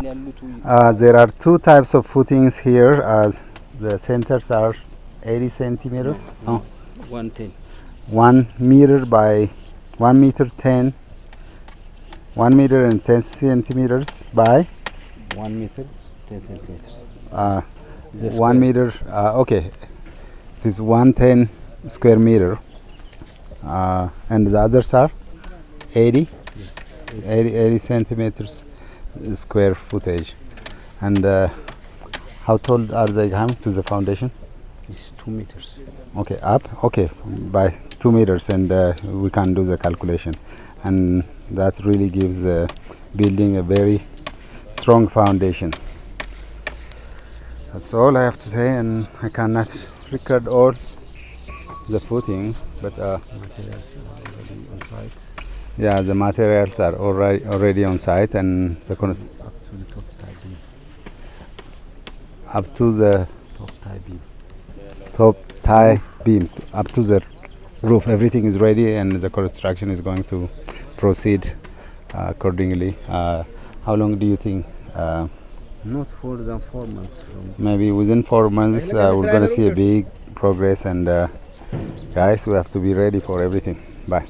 There are two types of footings here. The centers are 80 centimeter. No, 110. 1 meter by 1 meter 10. 1 meter and 10 centimeters by 1 meter, 10 centimeters. 1 meter. Okay, it is 110 square meter. And the others are 80, 80 centimeters square footage. And how tall are they coming to the foundation? It's 2 meters. Okay, up. Okay, by 2 meters, and we can do the calculation, and that really gives the building a very strong foundation. That's all I have to say, and I cannot record all the footing, but Materials are already on site. yeah, the materials are already on site, and the Up to the top tie beam. top tie beam up to the roof. Everything is ready, and the construction is going to proceed accordingly. How long do you think? Not more than 4 months. Maybe within 4 months we're going to see a big progress, and guys, we have to be ready for everything. Bye.